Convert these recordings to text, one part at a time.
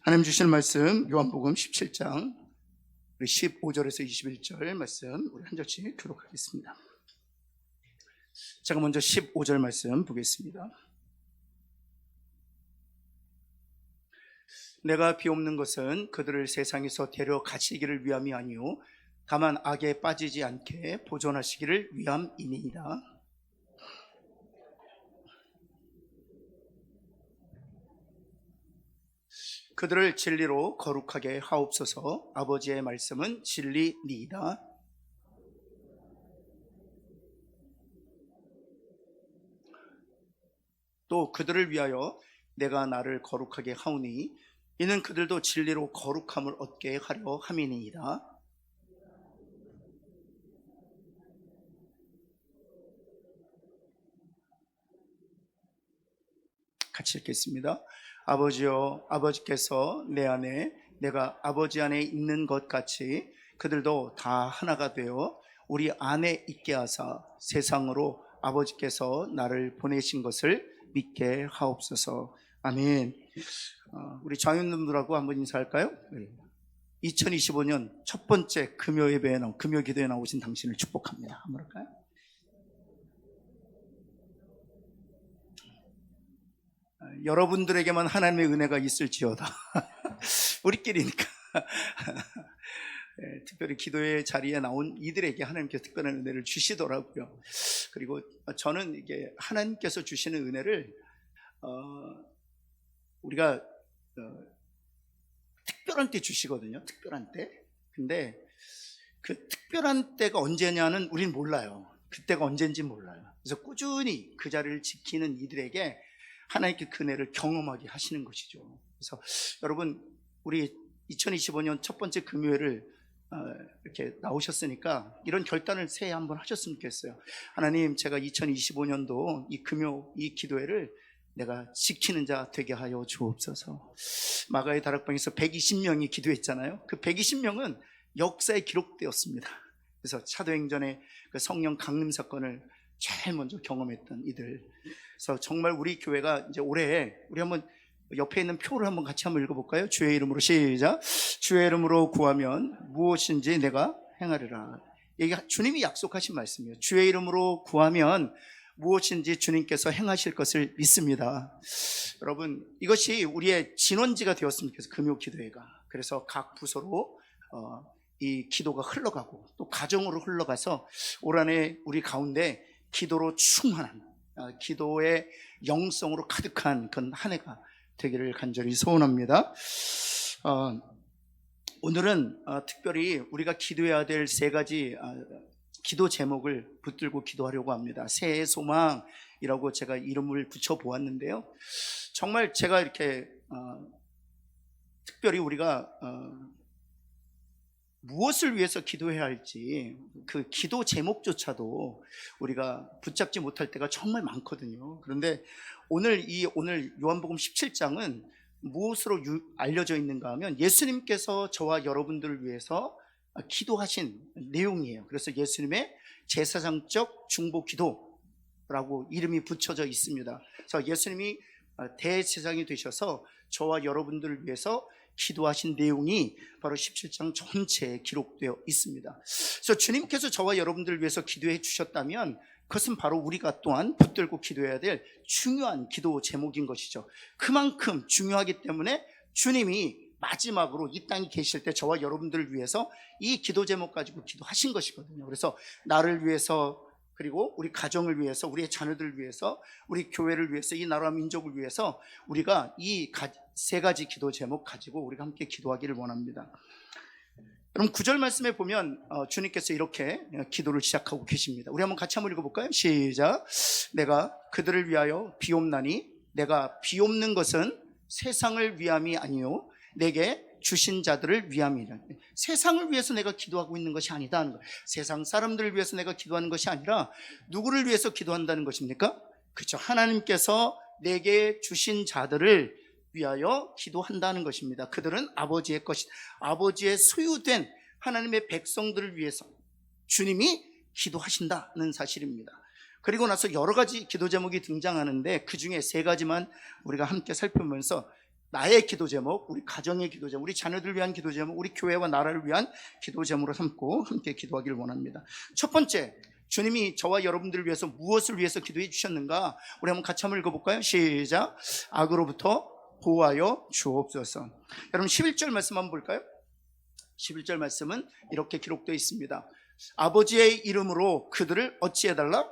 하나님 주신 말씀 요한복음 17장 15절에서 21절 말씀 우리 한 절씩 교독하겠습니다. 제가 먼저 15절 말씀 보겠습니다. 내가 비옵는 것은 그들을 세상에서 데려가시기를 위함이 아니요 다만 악에 빠지지 않게 보존하시기를 위함이니이다. 그들을 진리로 거룩하게 하옵소서. 아버지의 말씀은 진리니이다. 또 그들을 위하여 내가 나를 거룩하게 하오니 이는 그들도 진리로 거룩함을 얻게 하려 함이니이다. 같이 읽겠습니다. 아버지여, 아버지께서 내 안에 내가 아버지 안에 있는 것 같이 그들도 다 하나가 되어 우리 안에 있게 하사 세상으로 아버지께서 나를 보내신 것을 믿게 하옵소서. 아멘. 우리 장윤님들하고 한번 인사할까요? 2025년 첫 번째 금요 예배에 금요 기도에 나오신 당신을 축복합니다. 한번 할까요? 여러분들에게만 하나님의 은혜가 있을지어다. 우리끼리니까. 특별히 기도의 자리에 나온 이들에게 하나님께서 특별한 은혜를 주시더라고요. 그리고 저는 이게 하나님께서 주시는 은혜를 우리가 특별한 때 주시거든요. 특별한 때. 근데 그 특별한 때가 언제냐는 우린 몰라요. 그때가 언제인지 몰라요. 그래서 꾸준히 그 자리를 지키는 이들에게 하나님께 그 은혜를 경험하게 하시는 것이죠. 그래서 여러분, 우리 2025년 첫 번째 금요일을 이렇게 나오셨으니까 이런 결단을 새해 한번 하셨으면 좋겠어요. 하나님, 제가 2025년도 이 금요 이 기도회를 내가 지키는 자 되게 하여 주옵소서. 마가의 다락방에서 120명이 기도했잖아요. 그 120명은 역사에 기록되었습니다. 그래서 사도행전의 그 성령 강림 사건을 제일 먼저 경험했던 이들. 그래서 정말 우리 교회가 이제 올해 우리 한번 옆에 있는 표를 한번 같이 한번 읽어볼까요? 주의 이름으로 시작. 주의 이름으로 구하면 무엇인지 내가 행하리라. 이게 주님이 약속하신 말씀이에요. 주의 이름으로 구하면 무엇인지 주님께서 행하실 것을 믿습니다. 여러분, 이것이 우리의 진원지가 되었으면 좋겠어요. 금요 기도회가. 그래서 각 부서로 이 기도가 흘러가고 또 가정으로 흘러가서 올 한해 우리 가운데 기도로 충만한, 기도의 영성으로 가득한 그런 한 해가 되기를 간절히 소원합니다. 오늘은 특별히 우리가 기도해야 될 세 가지 기도 제목을 붙들고 기도하려고 합니다. 새해 소망이라고 제가 이름을 붙여보았는데요. 정말 제가 이렇게 특별히 우리가 무엇을 위해서 기도해야 할지 그 기도 제목조차도 우리가 붙잡지 못할 때가 정말 많거든요. 그런데 오늘 요한복음 17장은 무엇으로 알려져 있는가 하면 예수님께서 저와 여러분들을 위해서 기도하신 내용이에요. 그래서 예수님의 제사장적 중보 기도라고 이름이 붙여져 있습니다. 그래서 예수님이 대제사장이 되셔서 저와 여러분들을 위해서 기도하신 내용이 바로 17장 전체에 기록되어 있습니다. 그래서 주님께서 저와 여러분들을 위해서 기도해 주셨다면 그것은 바로 우리가 또한 붙들고 기도해야 될 중요한 기도 제목인 것이죠. 그만큼 중요하기 때문에 주님이 마지막으로 이 땅에 계실 때 저와 여러분들을 위해서 이 기도 제목 가지고 기도하신 것이거든요. 그래서 나를 위해서, 그리고 우리 가정을 위해서, 우리의 자녀들을 위해서, 우리 교회를 위해서, 이 나라와 민족을 위해서 우리가 이 세 가지 기도 제목 가지고 우리가 함께 기도하기를 원합니다. 여러분, 9절 말씀에 보면 주님께서 이렇게 기도를 시작하고 계십니다. 우리 한번 같이 한번 읽어볼까요? 시작. 내가 그들을 위하여 비옵나니 내가 비옵는 것은 세상을 위함이 아니요 내게 주신 자들을 위함이라. 세상을 위해서 내가 기도하고 있는 것이 아니다 하는 거예요. 세상 사람들을 위해서 내가 기도하는 것이 아니라 누구를 위해서 기도한다는 것입니까? 그렇죠. 하나님께서 내게 주신 자들을 위하여 기도한다는 것입니다. 그들은 아버지의 것이, 아버지의 소유된 하나님의 백성들을 위해서 주님이 기도하신다는 사실입니다. 그리고 나서 여러 가지 기도 제목이 등장하는데 그 중에 세 가지만 우리가 함께 살펴보면서 나의 기도 제목, 우리 가정의 기도 제목, 우리 자녀들을 위한 기도 제목, 우리 교회와 나라를 위한 기도 제목으로 삼고 함께 기도하기를 원합니다. 첫 번째, 주님이 저와 여러분들을 위해서 무엇을 위해서 기도해 주셨는가? 우리 한번 같이 한번 읽어볼까요? 시작. 악으로부터 보호하여 주옵소서. 여러분 11절 말씀 한번 볼까요? 11절 말씀은 이렇게 기록되어 있습니다. 아버지의 이름으로 그들을 어찌해달라?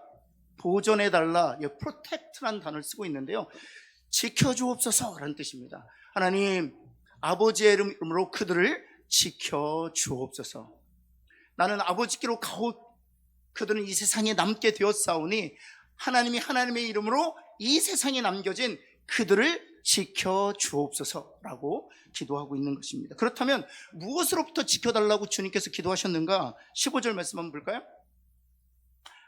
보존해달라. protect라는 단어를 쓰고 있는데요, 지켜주옵소서라는 뜻입니다. 하나님, 아버지의 이름으로 그들을 지켜주옵소서. 나는 아버지께로 가오, 그들은 이 세상에 남게 되었사오니 하나님이 하나님의 이름으로 이 세상에 남겨진 그들을 지켜주옵소서라고 기도하고 있는 것입니다. 그렇다면 무엇으로부터 지켜달라고 주님께서 기도하셨는가? 15절 말씀 한번 볼까요?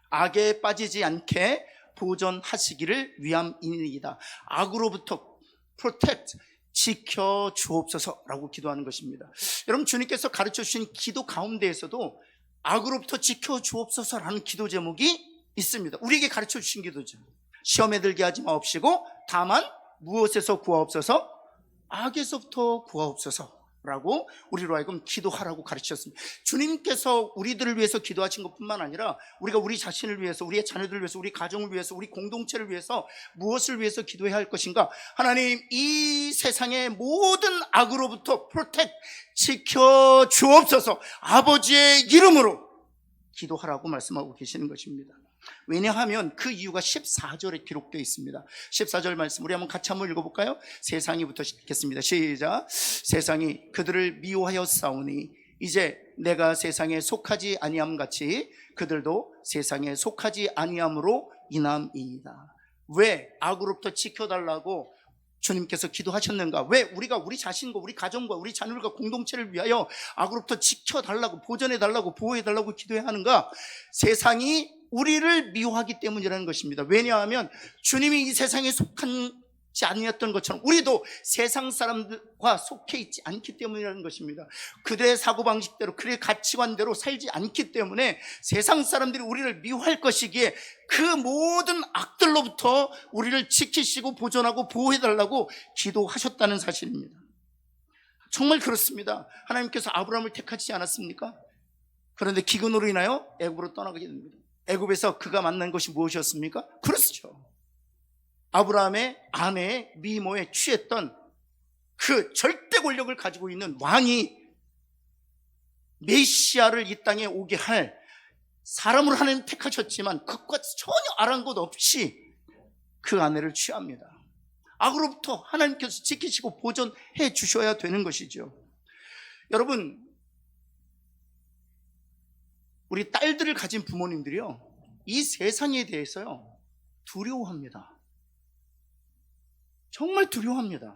악에 빠지지 않게 보존하시기를 위함이니이다. 악으로부터 protect, 지켜주옵소서라고 기도하는 것입니다. 여러분, 주님께서 가르쳐 주신 기도 가운데에서도 악으로부터 지켜주옵소서라는 기도 제목이 있습니다. 우리에게 가르쳐 주신 기도죠. 시험에 들게 하지 마옵시고 다만 무엇에서 구하옵소서? 악에서부터 구하옵소서라고 우리로 하여금 기도하라고 가르치셨습니다. 주님께서 우리들을 위해서 기도하신 것뿐만 아니라 우리가 우리 자신을 위해서, 우리의 자녀들을 위해서, 우리 가정을 위해서, 우리 공동체를 위해서 무엇을 위해서 기도해야 할 것인가? 하나님, 이 세상의 모든 악으로부터 protect, 지켜주옵소서, 아버지의 이름으로 기도하라고 말씀하고 계시는 것입니다. 왜냐하면 그 이유가 14절에 기록되어 있습니다. 14절 말씀 우리 한번 같이 한번 읽어볼까요? 세상이부터 읽겠습니다. 시작. 세상이 그들을 미워하여 싸우니 이제 내가 세상에 속하지 아니함 같이 그들도 세상에 속하지 아니함으로 인함이니이다. 왜 악으로부터 지켜달라고 주님께서 기도하셨는가? 왜 우리가 우리 자신과 우리 가정과 우리 자녀들과 공동체를 위하여 악으로부터 지켜달라고, 보존해달라고, 보호해달라고 기도해야 하는가? 세상이 우리를 미워하기 때문이라는 것입니다. 왜냐하면 주님이 이 세상에 속하지 아니었던 것처럼 우리도 세상 사람들과 속해 있지 않기 때문이라는 것입니다. 그들의 사고방식대로, 그들의 가치관대로 살지 않기 때문에 세상 사람들이 우리를 미워할 것이기에 그 모든 악들로부터 우리를 지키시고 보존하고 보호해달라고 기도하셨다는 사실입니다. 정말 그렇습니다. 하나님께서 아브라함을 택하지 않았습니까? 그런데 기근으로 인하여 애굽으로 떠나게 됩니다. 애굽에서 그가 만난 것이 무엇이었습니까? 그렇죠. 아브라함의 아내의 미모에 취했던 그 절대 권력을 가지고 있는 왕이 메시아를 이 땅에 오게 할 사람으로 하나님 택하셨지만 그것과 전혀 아랑곳 없이 그 아내를 취합니다. 악으로부터 하나님께서 지키시고 보존해 주셔야 되는 것이죠. 여러분, 우리 딸들을 가진 부모님들이요, 이 세상에 대해서요 두려워합니다. 정말 두려워합니다.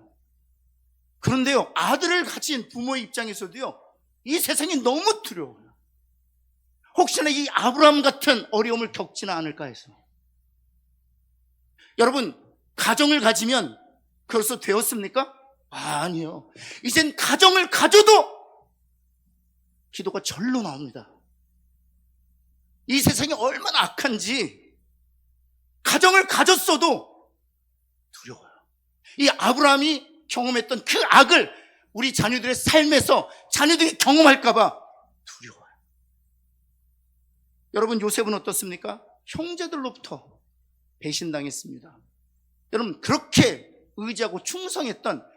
그런데요, 아들을 가진 부모의 입장에서도요 이 세상이 너무 두려워요. 혹시나 이 아브라함 같은 어려움을 겪지는 않을까 해서. 여러분, 가정을 가지면 그래서 되었습니까? 아니요. 이젠 가정을 가져도 기도가 절로 나옵니다. 이 세상이 얼마나 악한지 가정을 가졌어도 두려워요. 이 아브라함이 경험했던 그 악을 우리 자녀들의 삶에서 자녀들이 경험할까봐 두려워요. 여러분, 요셉은 어떻습니까? 형제들로부터 배신당했습니다. 여러분, 그렇게 의지하고 충성했던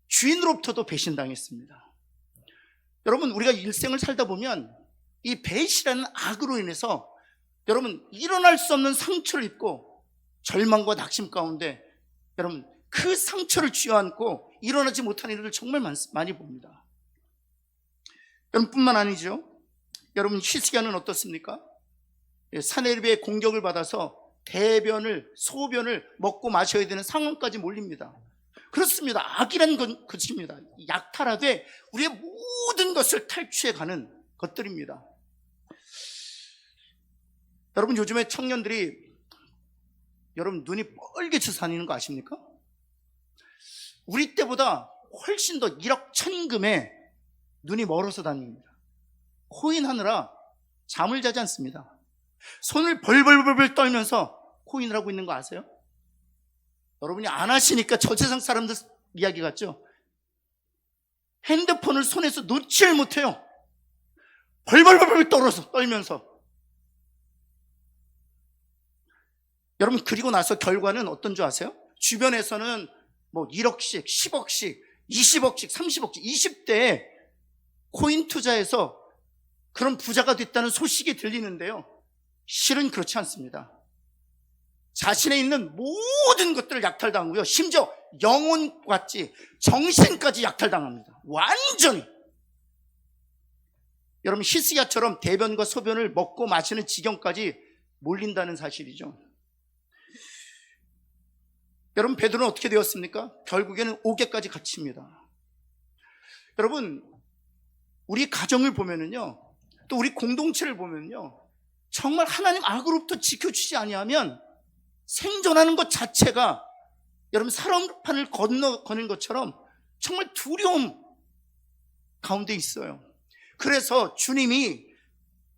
주인으로부터도 배신당했습니다. 여러분, 우리가 일생을 살다 보면 이 배신이라는 악으로 인해서 여러분 일어날 수 없는 상처를 입고 절망과 낙심 가운데 여러분 그 상처를 쥐어안고 일어나지 못하는 일을 정말 많이 봅니다. 여러분 뿐만 아니죠. 여러분, 히스기야는 어떻습니까? 사네립의 공격을 받아서 대변을, 소변을 먹고 마셔야 되는 상황까지 몰립니다. 그렇습니다. 악이란 것입니다. 약탈하되 우리의 모든 것을 탈취해가는 것들입니다. 여러분, 요즘에 청년들이 여러분 눈이 뻘개쳐서 다니는 거 아십니까? 우리 때보다 훨씬 더 일확천금에 눈이 멀어서 다닙니다. 코인 하느라 잠을 자지 않습니다. 손을 벌벌벌 떨면서 코인을 하고 있는 거 아세요? 여러분이 안 하시니까 저 세상 사람들 이야기 같죠? 핸드폰을 손에서 놓지를 못해요. 벌벌벌 떨면서. 여러분, 그리고 나서 결과는 어떤 줄 아세요? 주변에서는 뭐 1억씩, 10억씩, 20억씩, 30억씩, 20대에 코인 투자해서 그런 부자가 됐다는 소식이 들리는데요, 실은 그렇지 않습니다. 자신에 있는 모든 것들을 약탈당하고요, 심지어 영혼까지, 정신까지 약탈당합니다. 완전히. 여러분, 히스기야처럼 대변과 소변을 먹고 마시는 지경까지 몰린다는 사실이죠. 여러분, 베드로는 어떻게 되었습니까? 결국에는 옥에까지 갇힙니다. 여러분, 우리 가정을 보면은요, 또 우리 공동체를 보면요, 정말 하나님 악으로부터 지켜주지 아니하면 생존하는 것 자체가 여러분 사람판을 거는 것처럼 정말 두려움 가운데 있어요. 그래서 주님이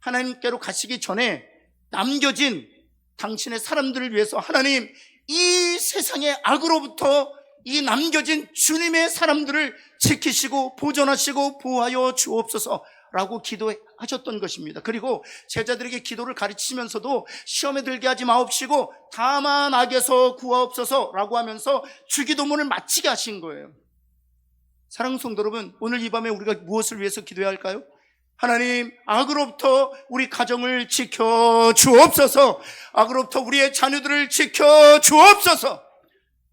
하나님께로 가시기 전에 남겨진 당신의 사람들을 위해서 하나님, 이 세상의 악으로부터 이 남겨진 주님의 사람들을 지키시고 보존하시고 보호하여 주옵소서라고 기도하셨던 것입니다. 그리고 제자들에게 기도를 가르치면서도 시험에 들게 하지 마옵시고 다만 악에서 구하옵소서라고 하면서 주기도문을 마치게 하신 거예요. 사랑하는 성도 여러분, 오늘 이 밤에 우리가 무엇을 위해서 기도해야 할까요? 하나님, 악으로부터 우리 가정을 지켜 주옵소서. 악으로부터 우리의 자녀들을 지켜 주옵소서.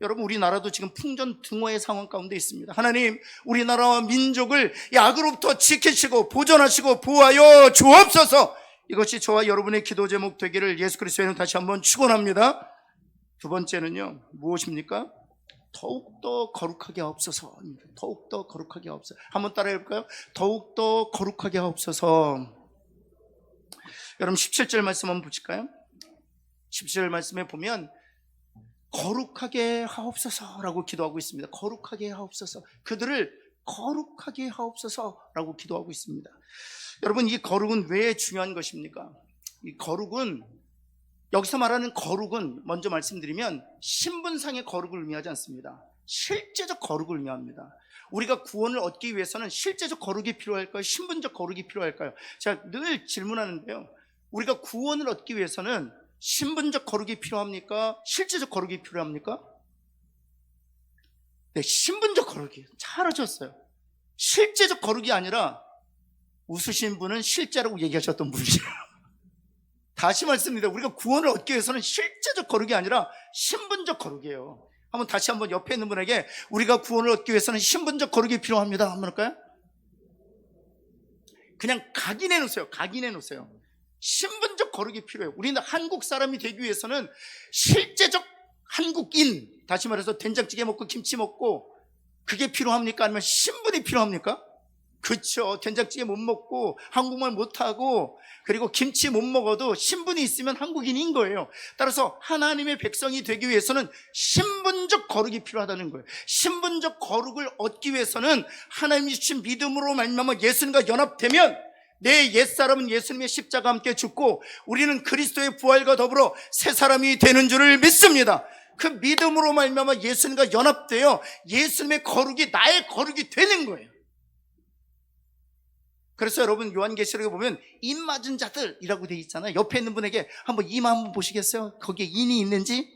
여러분, 우리나라도 지금 풍전등화의 상황 가운데 있습니다. 하나님, 우리나라와 민족을 이 악으로부터 지키시고 보존하시고 보호하여 주옵소서. 이것이 저와 여러분의 기도 제목 되기를 예수 그리스도의 이름으로 다시 한번 축원합니다. 두 번째는요, 무엇입니까? 더욱더 거룩하게 하옵소서. 더욱더 거룩하게 하옵소서. 한번 따라해 볼까요? 더욱더 거룩하게 하옵소서. 여러분, 17절 말씀 한번 보실까요? 17절 말씀에 보면 거룩하게 하옵소서라고 기도하고 있습니다. 거룩하게 하옵소서. 그들을 거룩하게 하옵소서라고 기도하고 있습니다. 여러분, 이 거룩은 왜 중요한 것입니까? 이 거룩은, 여기서 말하는 거룩은 먼저 말씀드리면 신분상의 거룩을 의미하지 않습니다. 실제적 거룩을 의미합니다. 우리가 구원을 얻기 위해서는 실제적 거룩이 필요할까요? 신분적 거룩이 필요할까요? 제가 늘 질문하는데요, 우리가 구원을 얻기 위해서는 신분적 거룩이 필요합니까? 실제적 거룩이 필요합니까? 네, 신분적 거룩이에요. 잘하셨어요. 실제적 거룩이 아니라 웃으신 분은 실제라고 얘기하셨던 분이에요. 다시 말씀드립니다. 우리가 구원을 얻기 위해서는 실제적 거룩이 아니라 신분적 거룩이에요. 다시 한번 옆에 있는 분에게 우리가 구원을 얻기 위해서는 신분적 거룩이 필요합니다 한번 할까요? 그냥 각인해 놓으세요. 각인해 놓으세요. 신분적 거룩이 필요해요. 우리는 한국 사람이 되기 위해서는 실제적 한국인, 다시 말해서 된장찌개 먹고 김치 먹고 그게 필요합니까? 아니면 신분이 필요합니까? 그렇죠. 된장찌개 못 먹고 한국말 못하고 그리고 김치 못 먹어도 신분이 있으면 한국인인 거예요. 따라서 하나님의 백성이 되기 위해서는 신분적 거룩이 필요하다는 거예요. 신분적 거룩을 얻기 위해서는 하나님이 주신 믿음으로 말미암아 예수님과 연합되면 내 옛사람은 예수님의 십자가와 함께 죽고 우리는 그리스도의 부활과 더불어 새 사람이 되는 줄을 믿습니다. 그 믿음으로 말미암아 예수님과 연합되어 예수님의 거룩이 나의 거룩이 되는 거예요. 그래서 여러분, 요한계시록에 보면 인 맞은 자들이라고 되어 있잖아요. 옆에 있는 분에게 한번 이마 한번 보시겠어요? 거기에 인이 있는지,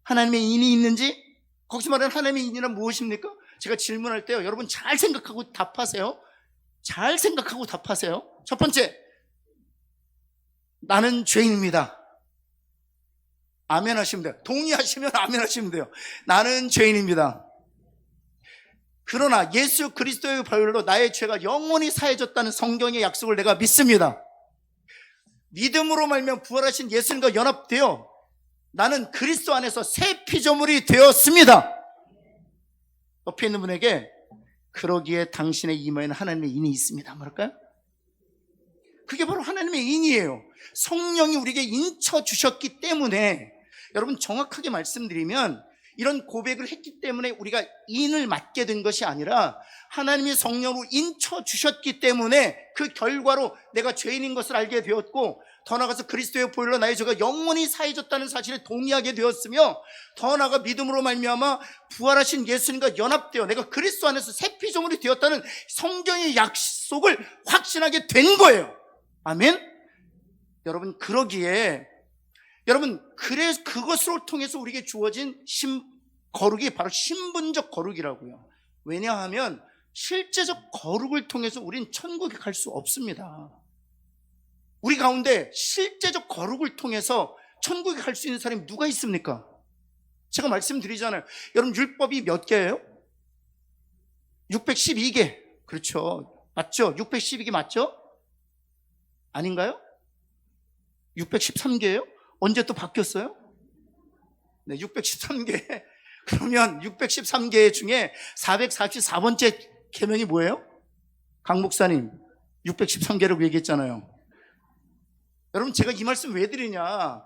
하나님의 인이 있는지. 거기서 말하는 하나님의 인이란 무엇입니까? 제가 질문할 때요, 여러분 잘 생각하고 답하세요. 잘 생각하고 답하세요. 첫 번째, 나는 죄인입니다. 아멘 하시면 돼요. 동의하시면 아멘 하시면 돼요. 나는 죄인입니다. 그러나 예수 그리스도의 보혈로 나의 죄가 영원히 사해졌다는 성경의 약속을 내가 믿습니다. 믿음으로 말미암아 부활하신 예수님과 연합되어 나는 그리스도 안에서 새 피조물이 되었습니다. 옆에 있는 분에게 그러기에 당신의 이마에는 하나님의 인이 있습니다 말할까요? 그게 바로 하나님의 인이에요. 성령이 우리에게 인쳐 주셨기 때문에, 여러분 정확하게 말씀드리면 이런 고백을 했기 때문에 우리가 인을 맡게 된 것이 아니라 하나님이 성령으로 인쳐 주셨기 때문에 그 결과로 내가 죄인인 것을 알게 되었고 더 나아가서 그리스도의 보혈로 나의 죄가 영원히 사해졌다는 사실에 동의하게 되었으며, 더 나아가 믿음으로 말미암아 부활하신 예수님과 연합되어 내가 그리스도 안에서 새 피조물이 되었다는 성경의 약속을 확신하게 된 거예요. 아멘. 여러분, 그러기에 여러분, 그것으로 통해서 우리에게 주어진 거룩이 바로 신분적 거룩이라고요. 왜냐하면 실제적 거룩을 통해서 우린 천국에 갈 수 없습니다. 우리 가운데 실제적 거룩을 통해서 천국에 갈 수 있는 사람이 누가 있습니까? 제가 말씀드리잖아요. 여러분, 율법이 몇 개예요? 612개. 그렇죠. 맞죠? 612개 맞죠? 아닌가요? 613개예요? 언제 또 바뀌었어요? 네, 613개. 그러면 613개 중에 444번째 계명이 뭐예요? 강 목사님, 613개라고 얘기했잖아요. 여러분, 제가 이 말씀 왜 드리냐?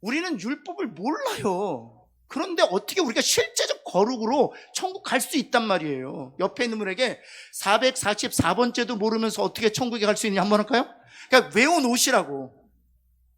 우리는 율법을 몰라요. 그런데 어떻게 우리가 실제적 거룩으로 천국 갈 수 있단 말이에요. 옆에 있는 분에게 444번째도 모르면서 어떻게 천국에 갈 수 있느냐 한번 할까요? 그러니까 외워놓으시라고.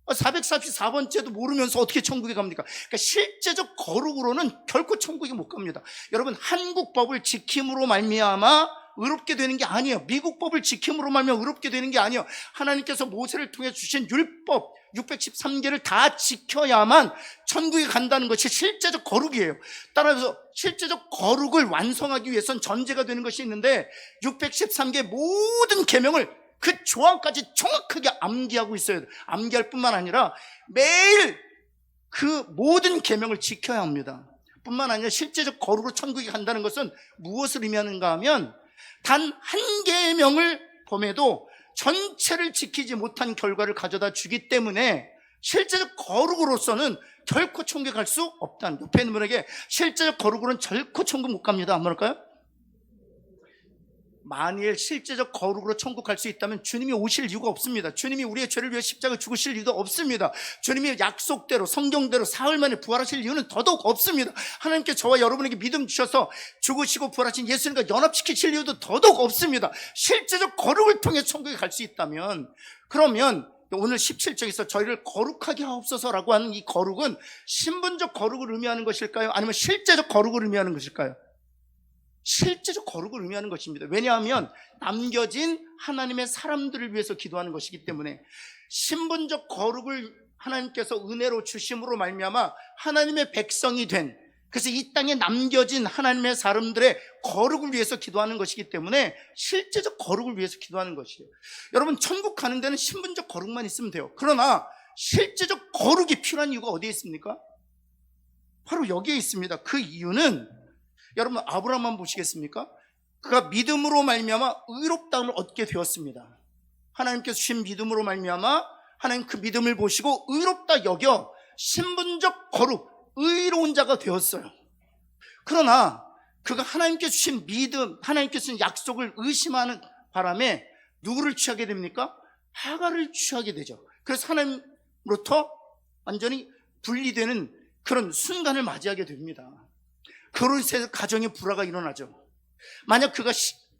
444번째도 모르면서 어떻게 천국에 갑니까? 그러니까 실제적 거룩으로는 결코 천국에 못 갑니다. 여러분, 한국 법을 지킴으로 말미암아 의롭게 되는 게 아니에요. 미국 법을 지킴으로 말미암아 의롭게 되는 게 아니에요. 하나님께서 모세를 통해 주신 율법 613개를 다 지켜야만 천국에 간다는 것이 실제적 거룩이에요. 따라서 실제적 거룩을 완성하기 위해선 전제가 되는 것이 있는데, 613개 모든 계명을 그 조항까지 정확하게 암기하고 있어야 돼요. 암기할 뿐만 아니라 매일 그 모든 계명을 지켜야 합니다. 뿐만 아니라 실제적 거룩으로 천국에 간다는 것은 무엇을 의미하는가 하면, 단 한 계명을 범해도 전체를 지키지 못한 결과를 가져다 주기 때문에 실제적 거룩으로서는 결코 천국에 갈 수 없다는, 옆에 있는 분에게 실제적 거룩으로는 결코 천국 못 갑니다. 한번 할까요? 만일 실제적 거룩으로 천국 갈 수 있다면 주님이 오실 이유가 없습니다. 주님이 우리의 죄를 위해 십자가 죽으실 이유도 없습니다. 주님이 약속대로 성경대로 사흘 만에 부활하실 이유는 더더욱 없습니다. 하나님께 저와 여러분에게 믿음 주셔서 죽으시고 부활하신 예수님과 연합시키실 이유도 더더욱 없습니다. 실제적 거룩을 통해 천국에 갈 수 있다면, 그러면 오늘 17절에서 저희를 거룩하게 하옵소서라고 하는 이 거룩은 신분적 거룩을 의미하는 것일까요? 아니면 실제적 거룩을 의미하는 것일까요? 실제적 거룩을 의미하는 것입니다. 왜냐하면 남겨진 하나님의 사람들을 위해서 기도하는 것이기 때문에, 신분적 거룩을 하나님께서 은혜로 주심으로 말미암아 하나님의 백성이 된, 그래서 이 땅에 남겨진 하나님의 사람들의 거룩을 위해서 기도하는 것이기 때문에 실제적 거룩을 위해서 기도하는 것이에요. 여러분, 천국 가는 데는 신분적 거룩만 있으면 돼요. 그러나 실제적 거룩이 필요한 이유가 어디에 있습니까? 바로 여기에 있습니다. 그 이유는, 여러분, 아브라함만 보시겠습니까? 그가 믿음으로 말미암아 의롭다함을 얻게 되었습니다. 하나님께서 주신 믿음으로 말미암아 하나님 그 믿음을 보시고 의롭다 여겨 신분적 거룩, 의로운 자가 되었어요. 그러나 그가 하나님께 주신 믿음, 하나님께 주신 약속을 의심하는 바람에 누구를 취하게 됩니까? 하갈을 취하게 되죠. 그래서 하나님으로부터 완전히 분리되는 그런 순간을 맞이하게 됩니다. 그로 인해서 가정의 불화가 일어나죠. 만약 그가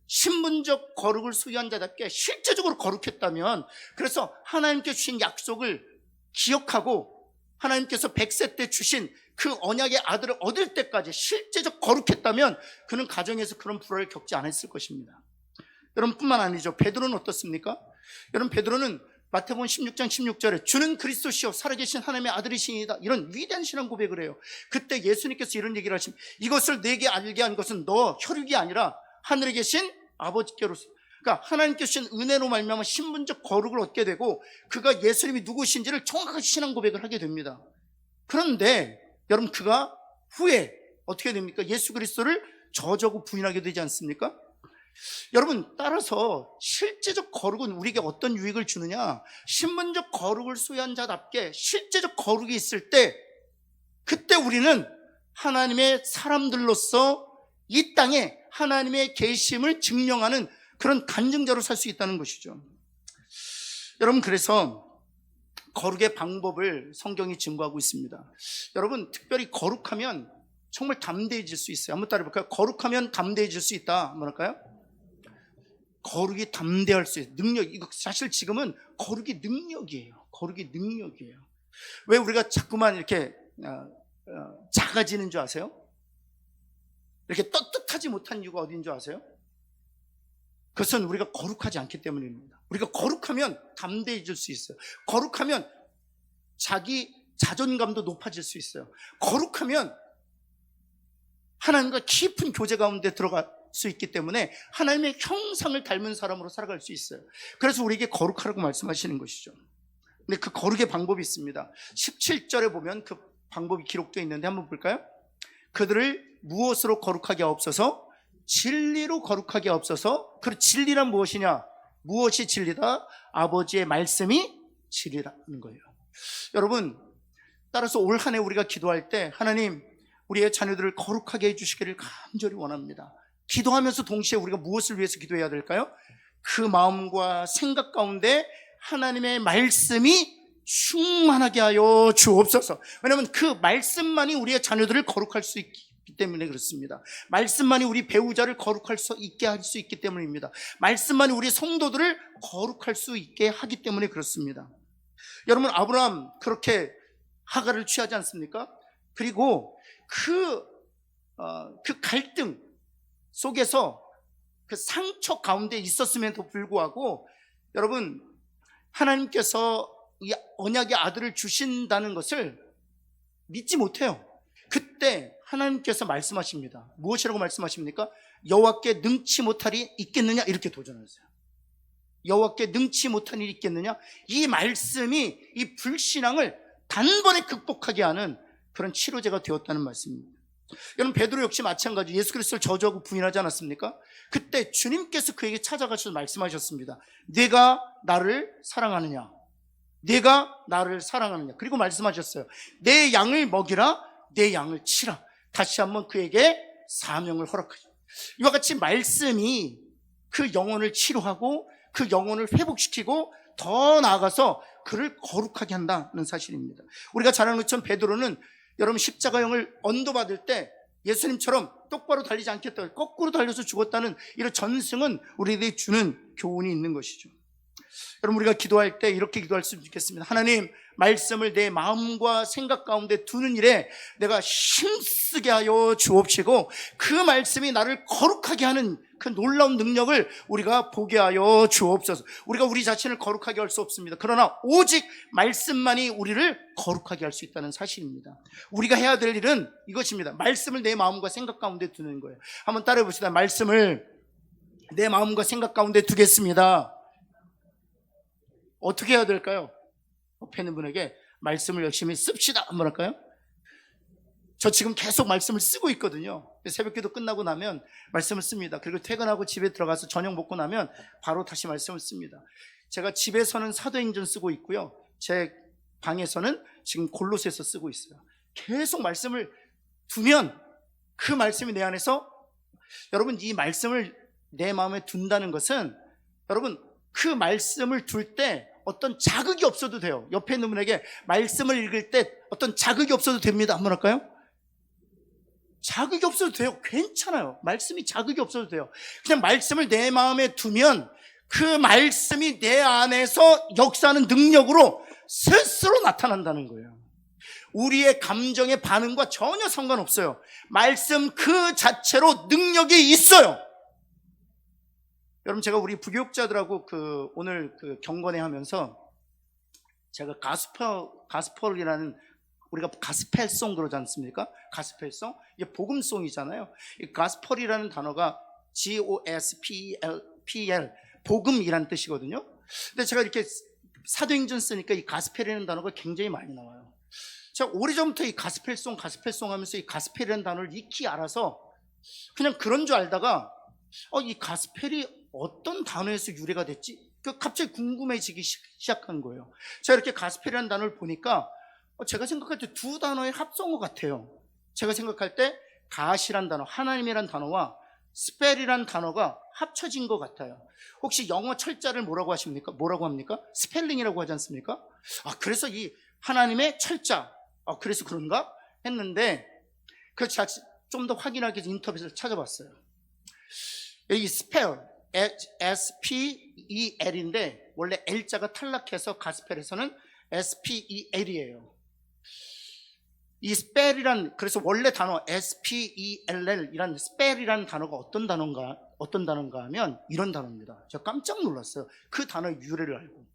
신분적 거룩을 소유한 자답게 실제적으로 거룩했다면, 그래서 하나님께 주신 약속을 기억하고 하나님께서 100세 때 주신 그 언약의 아들을 얻을 때까지 실제적 거룩했다면 그는 가정에서 그런 불화를 겪지 않았을 것입니다. 여러분, 뿐만 아니죠. 베드로는 어떻습니까? 여러분, 베드로는 마태복음 16장 16절에 주는 그리스도시요 살아계신 하나님의 아들이시니이다, 이런 위대한 신앙 고백을 해요. 그때 예수님께서 이런 얘기를 하십니다. 이것을 내게 알게 한 것은 너 혈육이 아니라 하늘에 계신 아버지께로서. 그러니까 하나님께서 주신 은혜로 말미암아 신분적 거룩을 얻게 되고, 그가 예수님이 누구신지를 정확하게 신앙 고백을 하게 됩니다. 그런데 여러분, 그가 후에 어떻게 됩니까? 예수 그리스도를 저주하고 부인하게 되지 않습니까? 여러분, 따라서 실제적 거룩은 우리에게 어떤 유익을 주느냐? 신분적 거룩을 소유한 자답게 실제적 거룩이 있을 때, 그때 우리는 하나님의 사람들로서 이 땅에 하나님의 계심을 증명하는 그런 간증자로 살 수 있다는 것이죠. 여러분, 그래서 거룩의 방법을 성경이 증거하고 있습니다. 여러분, 특별히 거룩하면 정말 담대해질 수 있어요. 한번 따라해볼까요? 거룩하면 담대해질 수 있다. 한번 할까요? 거룩이 담대할 수 있어요. 능력. 이거 사실 지금은 거룩이 능력이에요. 거룩의 능력이에요. 왜 우리가 자꾸만 이렇게 작아지는 줄 아세요? 이렇게 떳떳하지 못한 이유가 어디인 줄 아세요? 그것은 우리가 거룩하지 않기 때문입니다. 우리가 거룩하면 담대해질 수 있어요. 거룩하면 자기 자존감도 높아질 수 있어요. 거룩하면 하나님과 깊은 교제 가운데 들어갈 수 있기 때문에 하나님의 형상을 닮은 사람으로 살아갈 수 있어요. 그래서 우리에게 거룩하라고 말씀하시는 것이죠. 근데 그 거룩의 방법이 있습니다. 17절에 보면 그 방법이 기록되어 있는데 한번 볼까요? 그들을 무엇으로 거룩하게 하옵소서? 진리로 거룩하게 하옵소서. 그 진리란 무엇이냐? 무엇이 진리다? 아버지의 말씀이 진리라는 거예요. 여러분, 따라서 올 한 해 우리가 기도할 때 하나님, 우리의 자녀들을 거룩하게 해주시기를 간절히 원합니다. 기도하면서 동시에 우리가 무엇을 위해서 기도해야 될까요? 그 마음과 생각 가운데 하나님의 말씀이 충만하게 하여 주옵소서. 왜냐하면 그 말씀만이 우리의 자녀들을 거룩할 수 있기 때문에 그렇습니다. 말씀만이 우리 배우자를 거룩할 수 있게 할 수 있기 때문입니다. 말씀만이 우리 성도들을 거룩할 수 있게 하기 때문에 그렇습니다. 여러분, 아브라함 그렇게 하갈을 취하지 않습니까? 그리고 그 갈등 속에서 그 상처 가운데 있었음에도 불구하고 여러분, 하나님께서 이 언약의 아들을 주신다는 것을 믿지 못해요. 그때 하나님께서 말씀하십니다. 무엇이라고 말씀하십니까? 여호와께 능치 못할 일이 있겠느냐, 이렇게 도전하세요. 여호와께 능치 못한 일이 있겠느냐? 이 말씀이 이 불신앙을 단번에 극복하게 하는 그런 치료제가 되었다는 말씀입니다. 여러분, 베드로 역시 마찬가지, 예수 그리스도를 저주하고 부인하지 않았습니까? 그때 주님께서 그에게 찾아가셔서 말씀하셨습니다. 네가 나를 사랑하느냐? 네가 나를 사랑하느냐? 그리고 말씀하셨어요. 내 양을 먹이라, 내 양을 치라. 다시 한번 그에게 사명을 허락하죠. 이와 같이 말씀이 그 영혼을 치료하고 그 영혼을 회복시키고 더 나아가서 그를 거룩하게 한다는 사실입니다. 우리가 잘 아는 것처럼 베드로는 여러분 십자가형을 언도받을 때 예수님처럼 똑바로 달리지 않겠다, 거꾸로 달려서 죽었다는 이런 전승은 우리에게 주는 교훈이 있는 것이죠. 여러분, 우리가 기도할 때 이렇게 기도할 수 있겠습니다. 하나님, 말씀을 내 마음과 생각 가운데 두는 일에 내가 힘쓰게 하여 주옵시고 그 말씀이 나를 거룩하게 하는 그 놀라운 능력을 우리가 보게 하여 주옵소서. 우리가 우리 자신을 거룩하게 할 수 없습니다. 그러나 오직 말씀만이 우리를 거룩하게 할 수 있다는 사실입니다. 우리가 해야 될 일은 이것입니다. 말씀을 내 마음과 생각 가운데 두는 거예요. 한번 따라해 봅시다. 말씀을 내 마음과 생각 가운데 두겠습니다. 어떻게 해야 될까요? 옆에 있는 분에게 말씀을 열심히 씁시다 한번 할까요? 저 지금 계속 말씀을 쓰고 있거든요. 새벽기도 끝나고 나면 말씀을 씁니다. 그리고 퇴근하고 집에 들어가서 저녁 먹고 나면 바로 다시 말씀을 씁니다. 제가 집에서는 사도행전 쓰고 있고요, 제 방에서는 지금 골로새서 쓰고 있어요. 계속 말씀을 두면 그 말씀이 내 안에서, 여러분, 이 말씀을 내 마음에 둔다는 것은 여러분, 그 말씀을 둘 때 어떤 자극이 없어도 돼요. 옆에 있는 분에게 말씀을 읽을 때 어떤 자극이 없어도 됩니다. 한번 할까요? 자극이 없어도 돼요. 괜찮아요. 말씀이 자극이 없어도 돼요. 그냥 말씀을 내 마음에 두면 그 말씀이 내 안에서 역사하는 능력으로 스스로 나타난다는 거예요. 우리의 감정의 반응과 전혀 상관없어요. 말씀 그 자체로 능력이 있어요. 여러분, 제가 우리 부교육자들하고 오늘 경건회 하면서 제가 가스펠이라는, 우리가 가스펠송 그러지 않습니까? 가스펠송? 이게 복음송이잖아요. 이 가스펠이라는 단어가 G-O-S-P-E-L, 복음이라는 뜻이거든요. 근데 제가 이렇게 사도행전 쓰니까 이 가스펠이라는 단어가 굉장히 많이 나와요. 제가 오래전부터 이 가스펠송 하면서 이 가스펠이라는 단어를 익히 알아서 그냥 그런 줄 알다가 이 가스펠이 어떤 단어에서 유래가 됐지? 갑자기 궁금해지기 시작한 거예요. 제가 이렇게 가스펠이라는 단어를 보니까 제가 생각할 때 두 단어의 합성어 같아요. 제가 생각할 때 가시란 단어, 하나님이란 단어와 스펠이란 단어가 합쳐진 것 같아요. 혹시 영어 철자를 뭐라고 하십니까? 뭐라고 합니까? 스펠링이라고 하지 않습니까? 그래서 이 하나님의 철자, 그래서 그런가? 했는데 제가 좀 더 확인하기 위해서 인터넷을 찾아봤어요. 이 스펠, S-P-E-L인데 원래 L자가 탈락해서 가스펠에서는 SPEL이에요. 이 spell이란, 그래서 원래 단어 SPELL이란 spell이라는 단어가 어떤 단어인가 하면 이런 단어입니다. 제가 깜짝 놀랐어요. 그 단어의 유래를 알고.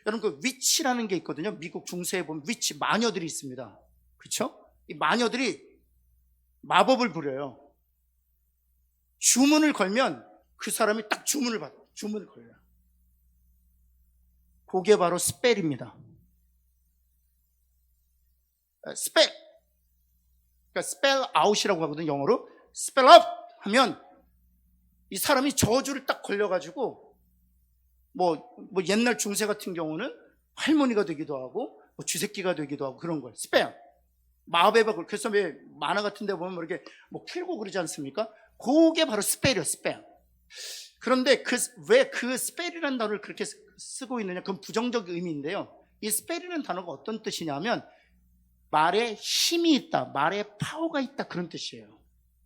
여러분, 그 위치라는 게 있거든요. 미국 중세에 보면 위치, 마녀들이 있습니다. 그렇죠? 이 마녀들이 마법을 부려요. 주문을 걸면 그 사람이 딱 주문을 걸려요. 그게 바로 스펠입니다. 스펠. 그러니까 스펠 아웃이라고 하거든요, 영어로. 스펠 아웃 하면 이 사람이 저주를 딱 걸려가지고 뭐 옛날 중세 같은 경우는 할머니가 되기도 하고 뭐 쥐새끼가 되기도 하고 그런 거예요. 스펠. 마법의 박을. 그래서 왜 만화 같은 데 보면 이렇게 뭐 풀고 그러지 않습니까? 그게 바로 스펠이에요, 스펠. 그런데 왜 그 스펠이라는 단어를 그렇게 쓰고 있느냐? 그건 부정적 의미인데요. 이 스펠이라는 단어가 어떤 뜻이냐면 말에 힘이 있다, 말에 파워가 있다, 그런 뜻이에요.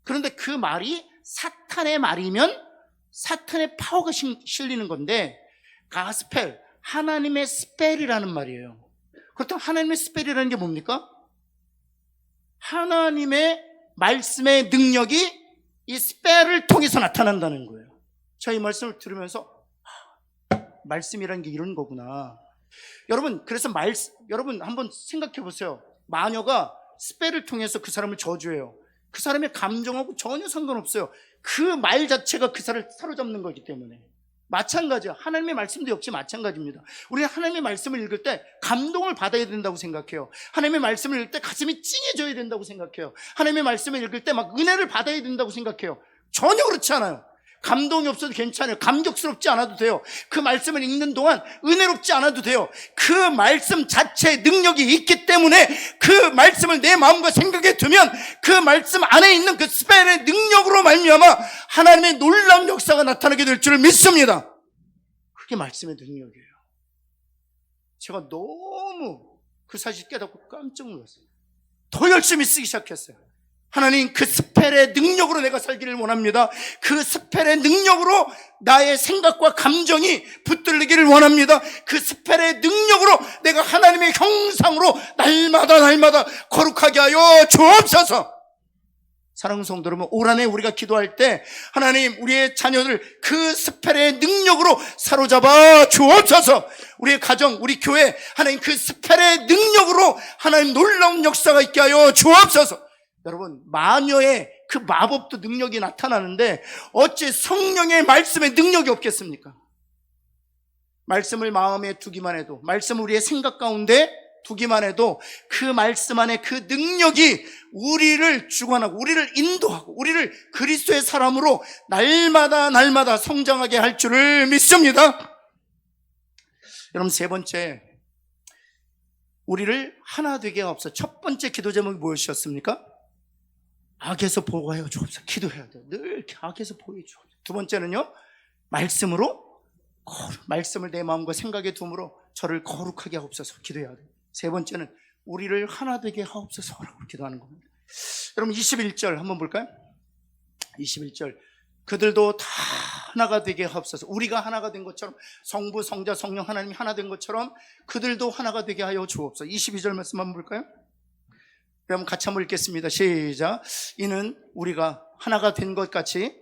그런데 그 말이 사탄의 말이면 사탄의 파워가 실리는 건데, 가스펠, 하나님의 스펠이라는 말이에요. 그렇다면 하나님의 스펠이라는 게 뭡니까? 하나님의 말씀의 능력이 이 스펠을 통해서 나타난다는 거예요. 저희 말씀을 들으면서 말씀이라는 게 이런 거구나. 여러분, 그래서 여러분 한번 생각해 보세요. 마녀가 스펠을 통해서 그 사람을 저주해요. 그 사람의 감정하고 전혀 상관없어요. 그 말 자체가 그 사람을 사로잡는 거기 때문에. 마찬가지야. 하나님의 말씀도 역시 마찬가지입니다. 우리는 하나님의 말씀을 읽을 때 감동을 받아야 된다고 생각해요. 하나님의 말씀을 읽을 때 가슴이 찡해져야 된다고 생각해요. 하나님의 말씀을 읽을 때 막 은혜를 받아야 된다고 생각해요. 전혀 그렇지 않아요. 감동이 없어도 괜찮아요. 감격스럽지 않아도 돼요. 그 말씀을 읽는 동안 은혜롭지 않아도 돼요. 그 말씀 자체의 능력이 있기 때문에 그 말씀을 내 마음과 생각에 두면 그 말씀 안에 있는 그 스펠의 능력으로 말미암아 하나님의 놀라운 역사가 나타나게 될 줄을 믿습니다. 그게 말씀의 능력이에요. 제가 너무 그 사실 깨닫고 깜짝 놀랐어요. 더 열심히 쓰기 시작했어요. 하나님, 그 스펠의 능력으로 내가 살기를 원합니다. 그 스펠의 능력으로 나의 생각과 감정이 붙들리기를 원합니다. 그 스펠의 능력으로 내가 하나님의 형상으로 날마다 거룩하게 하여 주옵소서. 사랑하는 성도 여러분, 올 한 해 우리가 기도할 때 하나님, 우리의 자녀들 그 스펠의 능력으로 사로잡아 주옵소서. 우리의 가정, 우리 교회, 하나님 그 스펠의 능력으로 하나님 놀라운 역사가 있게 하여 주옵소서. 여러분, 마녀의 그 마법도 능력이 나타나는데 어째 성령의 말씀에 능력이 없겠습니까? 말씀을 마음에 두기만 해도, 말씀을 우리의 생각 가운데 두기만 해도 그 말씀 안에 그 능력이 우리를 주관하고 우리를 인도하고 우리를 그리스도의 사람으로 날마다 성장하게 할 줄을 믿습니다. 여러분, 세 번째, 우리를 하나 되게 하옵소서. 첫 번째 기도 제목이 무엇이었습니까? 악에서 보호하여 주옵소서. 기도해야 돼요. 늘 이렇게 악에서 보호해 주옵소서. 두 번째는요, 말씀을 내 마음과 생각에 둠으로 저를 거룩하게 하옵소서. 기도해야 돼요. 세 번째는 우리를 하나 되게 하옵소서라고 기도하는 겁니다. 여러분, 21절 한번 볼까요? 21절. 그들도 다 하나가 되게 하옵소서. 우리가 하나가 된 것처럼, 성부, 성자, 성령 하나님이 하나 된 것처럼 그들도 하나가 되게 하여 주옵소서. 22절 말씀 한번 볼까요? 그럼 같이 한번 읽겠습니다. 시작. 이는 우리가 하나가 된 것 같이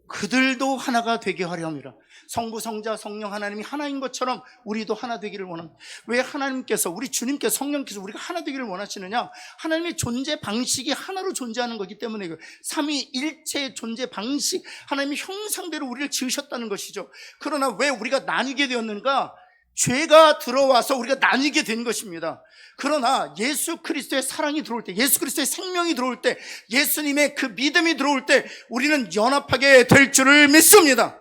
그들도 하나가 되게 하려 함이라. 성부, 성자, 성령 하나님이 하나인 것처럼 우리도 하나 되기를 원합니다. 왜 하나님께서, 우리 주님께서, 성령께서 우리가 하나 되기를 원하시느냐? 하나님의 존재 방식이 하나로 존재하는 거기 때문에 삼위일체의 존재 방식, 하나님의 형상대로 우리를 지으셨다는 것이죠. 그러나 왜 우리가 나뉘게 되었는가? 죄가 들어와서 우리가 나뉘게 된 것입니다. 그러나 예수 그리스도의 사랑이 들어올 때, 예수 그리스도의 생명이 들어올 때, 예수님의 그 믿음이 들어올 때 우리는 연합하게 될 줄을 믿습니다.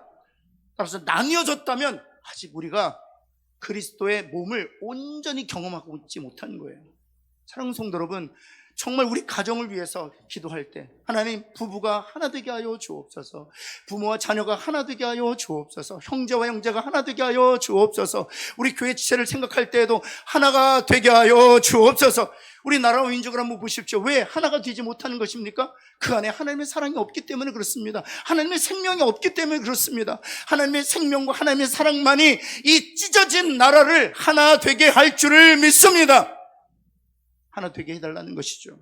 따라서 나뉘어졌다면 아직 우리가 그리스도의 몸을 온전히 경험하고 있지 못한 거예요. 사랑하는 성도 여러분, 정말 우리 가정을 위해서 기도할 때 하나님, 부부가 하나 되게 하여 주옵소서, 부모와 자녀가 하나 되게 하여 주옵소서, 형제와 형제가 하나 되게 하여 주옵소서, 우리 교회 지체를 생각할 때에도 하나가 되게 하여 주옵소서. 우리 나라와 민족을 한번 보십시오. 왜 하나가 되지 못하는 것입니까? 그 안에 하나님의 사랑이 없기 때문에 그렇습니다. 하나님의 생명이 없기 때문에 그렇습니다. 하나님의 생명과 하나님의 사랑만이 이 찢어진 나라를 하나 되게 할 줄을 믿습니다. 하나 되게 해달라는 것이죠.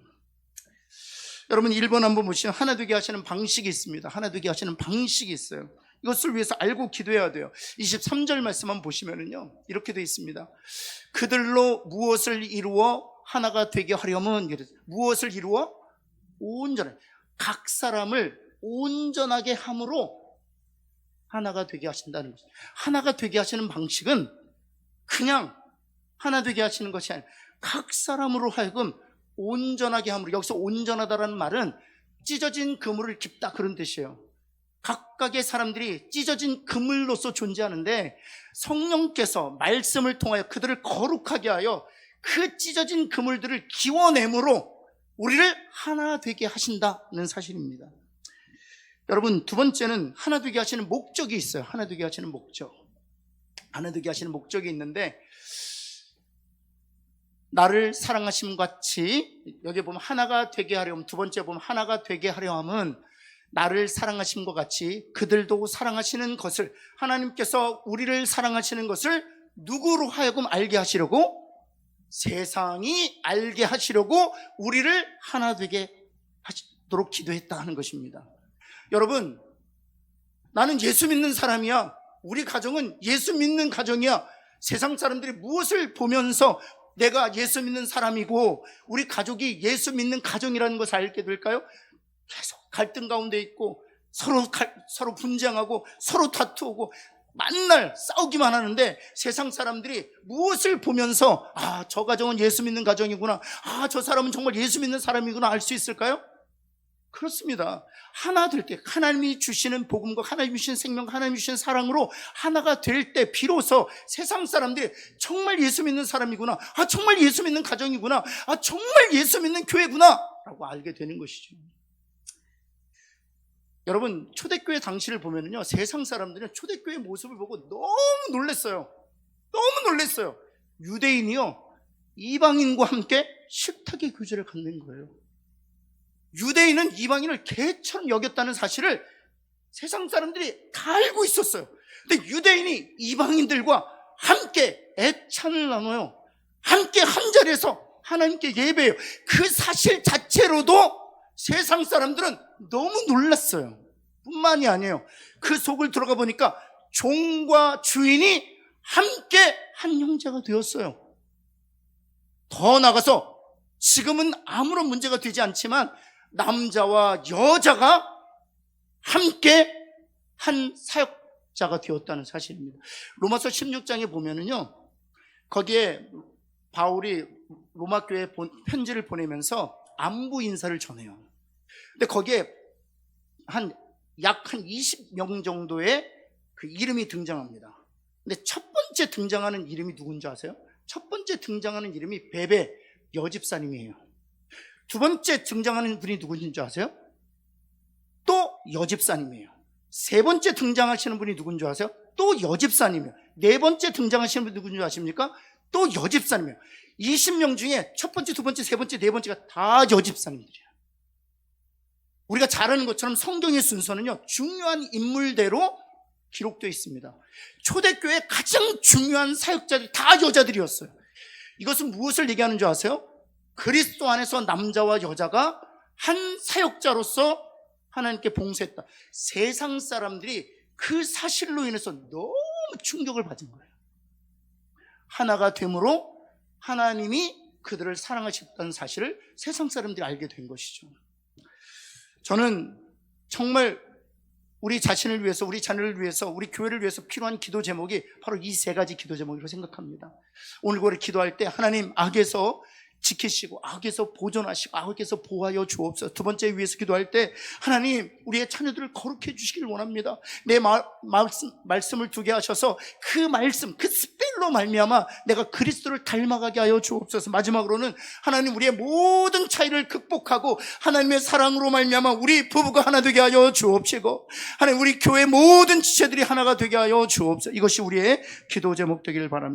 여러분 1번 한번 보시면 하나 되게 하시는 방식이 있습니다. 하나 되게 하시는 방식이 있어요. 이것을 위해서 알고 기도해야 돼요. 23절 말씀 한번 보시면은요, 이렇게 되어 있습니다. 그들로 무엇을 이루어 하나가 되게 하려면, 무엇을 이루어? 온전해. 각 사람을 온전하게 함으로 하나가 되게 하신다는 거죠. 하나가 되게 하시는 방식은 그냥 하나 되게 하시는 것이 아니라 각 사람으로 하여금 온전하게 함으로, 여기서 온전하다라는 말은 찢어진 그물을 깁다 그런 뜻이에요. 각각의 사람들이 찢어진 그물로서 존재하는데 성령께서 말씀을 통하여 그들을 거룩하게 하여 그 찢어진 그물들을 기워내므로 우리를 하나 되게 하신다는 사실입니다. 여러분, 두 번째는 하나 되게 하시는 목적이 있어요. 하나 되게 하시는 목적. 하나 되게 하시는 목적이 있는데, 나를 사랑하심 같이, 여기 보면 하나가 되게 하려면, 두 번째 보면 하나가 되게 하려 함은 나를 사랑하심과 같이 그들도 사랑하시는 것을, 하나님께서 우리를 사랑하시는 것을 누구로 하여금 알게 하시려고? 세상이 알게 하시려고 우리를 하나 되게 하시도록 기도했다 하는 것입니다. 여러분, 나는 예수 믿는 사람이야. 우리 가정은 예수 믿는 가정이야. 세상 사람들이 무엇을 보면서 내가 예수 믿는 사람이고 우리 가족이 예수 믿는 가정이라는 것을 알게 될까요? 계속 갈등 가운데 있고 서로 분쟁하고 서로 다투고 만날 싸우기만 하는데 세상 사람들이 무엇을 보면서 저 가정은 예수 믿는 가정이구나, 저 사람은 정말 예수 믿는 사람이구나 알 수 있을까요? 그렇습니다. 하나 될 때, 하나님이 주시는 복음과 하나님이 주시는 생명과 하나님이 주시는 사랑으로 하나가 될 때 비로소 세상 사람들이 정말 예수 믿는 사람이구나, 정말 예수 믿는 가정이구나, 정말 예수 믿는 교회구나 라고 알게 되는 것이죠. 여러분, 초대교회 당시를 보면요, 세상 사람들은 초대교회 모습을 보고 너무 놀랐어요. 너무 놀랐어요. 유대인이요, 이방인과 함께 식탁의 교제를 갖는 거예요. 유대인은 이방인을 개처럼 여겼다는 사실을 세상 사람들이 다 알고 있었어요. 근데 유대인이 이방인들과 함께 애찬을 나눠요. 함께 한 자리에서 하나님께 예배해요. 그 사실 자체로도 세상 사람들은 너무 놀랐어요. 뿐만이 아니에요. 그 속을 들어가 보니까 종과 주인이 함께 한 형제가 되었어요. 더 나아가서 지금은 아무런 문제가 되지 않지만 남자와 여자가 함께 한 사역자가 되었다는 사실입니다. 로마서 16장에 보면은요, 거기에 바울이 로마 교회에 편지를 보내면서 안부 인사를 전해요. 근데 거기에 약 20명 정도의 그 이름이 등장합니다. 근데 첫 번째 등장하는 이름이 누군지 아세요? 첫 번째 등장하는 이름이 베베 여집사님이에요. 두 번째 등장하는 분이 누군지 아세요? 또 여집사님이에요. 세 번째 등장하시는 분이 누군지 아세요? 또 여집사님이에요. 네 번째 등장하시는 분이 누군지 아십니까? 또 여집사님이에요. 20명 중에 첫 번째, 두 번째, 세 번째, 네 번째가 다 여집사님들이에요. 우리가 잘 아는 것처럼 성경의 순서는요, 중요한 인물대로 기록되어 있습니다. 초대교회의 가장 중요한 사역자들이 다 여자들이었어요. 이것은 무엇을 얘기하는 줄 아세요? 그리스도 안에서 남자와 여자가 한 사역자로서 하나님께 봉사했다. 세상 사람들이 그 사실로 인해서 너무 충격을 받은 거예요. 하나가 됨으로 하나님이 그들을 사랑하셨다는 사실을 세상 사람들이 알게 된 것이죠. 저는 정말 우리 자신을 위해서, 우리 자녀를 위해서, 우리 교회를 위해서 필요한 기도 제목이 바로 이 세 가지 기도 제목이라고 생각합니다. 오늘 기도할 때 하나님, 악에서 지키시고 악에서 보존하시고 악에서 보호하여 주옵소서. 두 번째, 위해서 기도할 때 하나님 우리의 자녀들을 거룩해 주시길 원합니다. 내 말씀을 두게 하셔서 그 말씀, 그 스펠로 말미암아 내가 그리스도를 닮아가게 하여 주옵소서. 마지막으로는 하나님 우리의 모든 차이를 극복하고 하나님의 사랑으로 말미암아 우리 부부가 하나 되게 하여 주옵시고 하나님 우리 교회 모든 지체들이 하나가 되게 하여 주옵소서. 이것이 우리의 기도 제목 되기를 바랍니다.